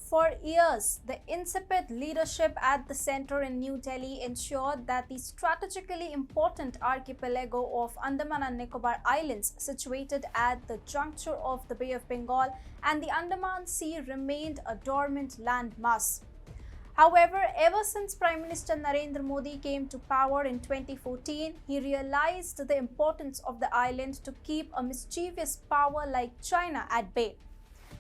For years, the insipid leadership at the center in New Delhi ensured that the strategically important archipelago of Andaman and Nicobar Islands, situated at the juncture of the Bay of Bengal and the Andaman Sea, remained a dormant landmass. However, ever since Prime Minister Narendra Modi came to power in 2014, he realized the importance of the island to keep a mischievous power like China at bay.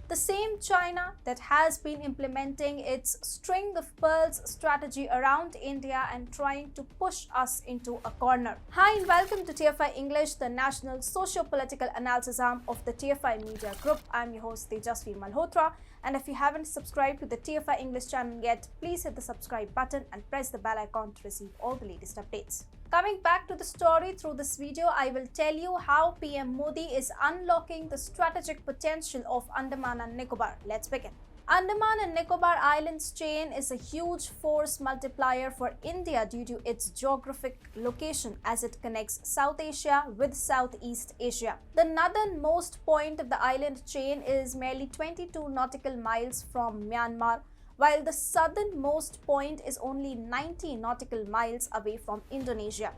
The same China that has been implementing its string of pearls strategy around India and trying to push us into a corner. Hi and welcome to TFI English, the national socio-political analysis arm of the TFI Media Group. I'm your host TEJASVI Malhotra, and if you haven't subscribed to the TFI English channel yet, please hit the subscribe button and press the bell icon to receive all the latest updates. Coming back to the story, through this video, I will tell you how PM Modi is unlocking the strategic potential of Andaman and Nicobar. Let's begin. Andaman and Nicobar Islands chain is a huge force multiplier for India due to its geographic location as it connects South Asia with Southeast Asia. The northernmost point of the island chain is merely 22 nautical miles from Myanmar, while the southernmost point is only 90 nautical miles away from Indonesia.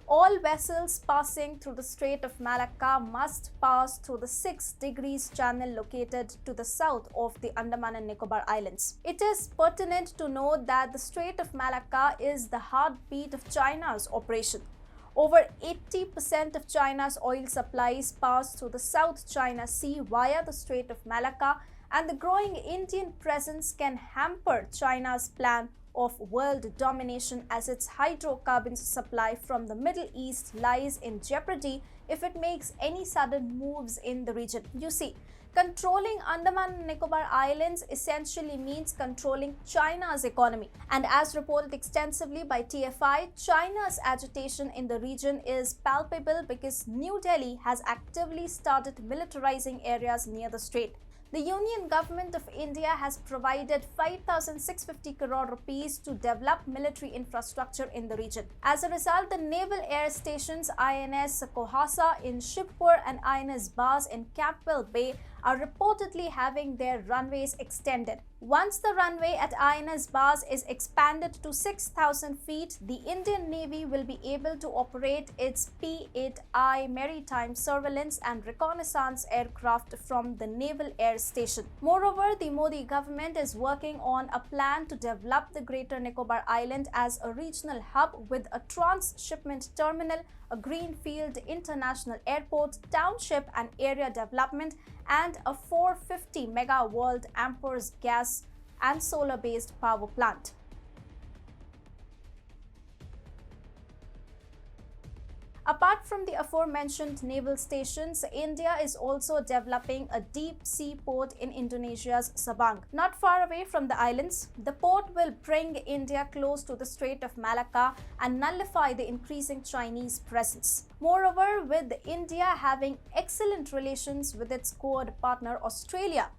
All vessels passing through the Strait of Malacca must pass through the 6 degrees channel located to the south of the Andaman and Nicobar Islands. It is pertinent to note that the Strait of Malacca is the heartbeat of China's operation. Over 80% of China's oil supplies pass through the South China Sea via the Strait of Malacca, and the growing Indian presence can hamper China's plan of world domination as its hydrocarbons supply from the Middle East lies in jeopardy if it makes any sudden moves in the region. You see, controlling Andaman and Nicobar Islands essentially means controlling China's economy. And as reported extensively by TFI, China's agitation in the region is palpable because New Delhi has actively started militarizing areas near the strait. The Union Government of India has provided 5,650 crore rupees to develop military infrastructure in the region. As a result, the naval air stations INS Kohasa in Shivpur and INS Baz in Campbell Bay are reportedly having their runways extended. Once the runway at INS Baz is expanded to 6,000 feet, the Indian Navy will be able to operate its P-8I maritime surveillance and reconnaissance aircraft from the naval air station. Moreover, the Modi government is working on a plan to develop the Greater Nicobar Island as a regional hub with a transshipment terminal, a greenfield international airport, township and area development, and a 450 megawatt amperes gas and solar-based power plant. Apart from the aforementioned naval stations, India is also developing a deep-sea port in Indonesia's Sabang. Not far away from the islands, the port will bring India close to the Strait of Malacca and nullify the increasing Chinese presence. Moreover, with India having excellent relations with its Quad partner Australia,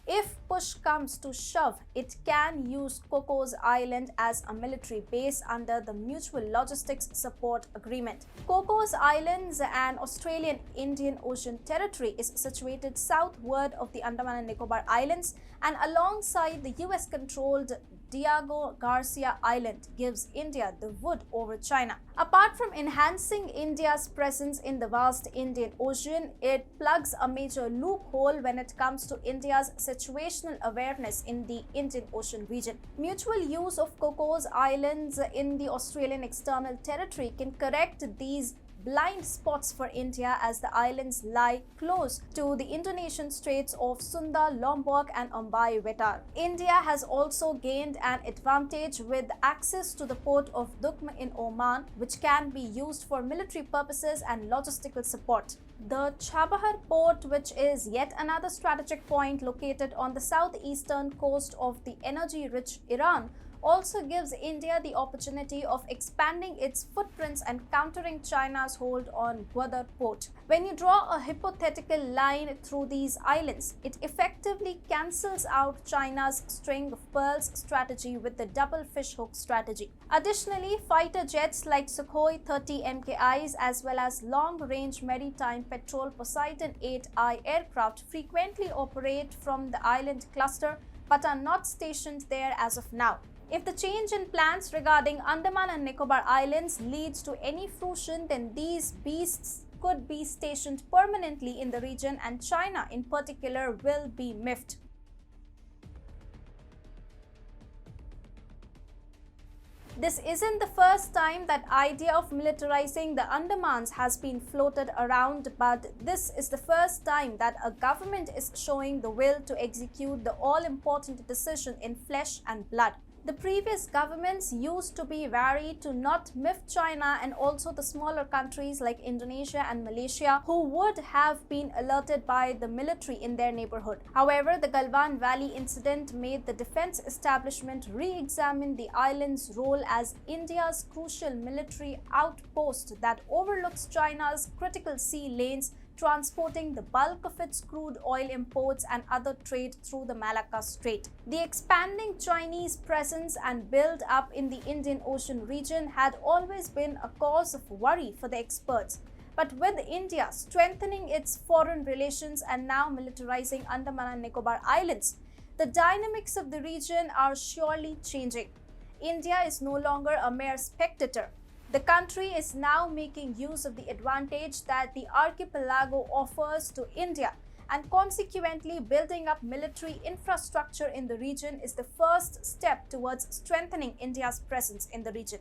if push comes to shove, it can use Cocos Island as a military base under the Mutual Logistics Support Agreement. Cocos Islands, an Australian Indian Ocean territory, is situated southward of the Andaman and Nicobar Islands and alongside the US-controlled Diego Garcia Island, gives India the wood over China. Apart from enhancing India's presence in the vast Indian Ocean, it plugs a major loophole when it comes to India's situational awareness in the Indian Ocean region. Mutual use of Cocos Islands in the Australian external territory can correct these blind spots for India as the islands lie close to the Indonesian straits of Sunda, Lombok and Ambai Wetar. India has also gained an advantage with access to the port of Dukm in Oman, which can be used for military purposes and logistical support. The Chabahar port, which is yet another strategic point located on the southeastern coast of the energy-rich Iran, also gives India the opportunity of expanding its footprints and countering China's hold on Gwadar port. When you draw a hypothetical line through these islands, it effectively cancels out China's string of pearls strategy with the double fishhook strategy. Additionally, fighter jets like Sukhoi 30 MKIs as well as long-range maritime patrol Poseidon 8I aircraft frequently operate from the island cluster but are not stationed there as of now. If the change in plans regarding Andaman and Nicobar Islands leads to any fruition, then these beasts could be stationed permanently in the region and China in particular will be miffed. This isn't the first time that idea of militarizing the Andamans has been floated around, but this is the first time that a government is showing the will to execute the all-important decision in flesh and blood. The previous governments used to be wary to not miff China and also the smaller countries like Indonesia and Malaysia who would have been alerted by the military in their neighborhood. However, the Galwan Valley incident made the defense establishment re-examine the island's role as India's crucial military outpost that overlooks China's critical sea lanes, transporting the bulk of its crude oil imports and other trade through the Malacca Strait. The expanding Chinese presence and build-up in the Indian Ocean region had always been a cause of worry for the experts. But with India strengthening its foreign relations and now militarizing Andaman and Nicobar Islands, the dynamics of the region are surely changing. India is no longer a mere spectator. The country is now making use of the advantage that the archipelago offers to India, and consequently building up military infrastructure in the region is the first step towards strengthening India's presence in the region.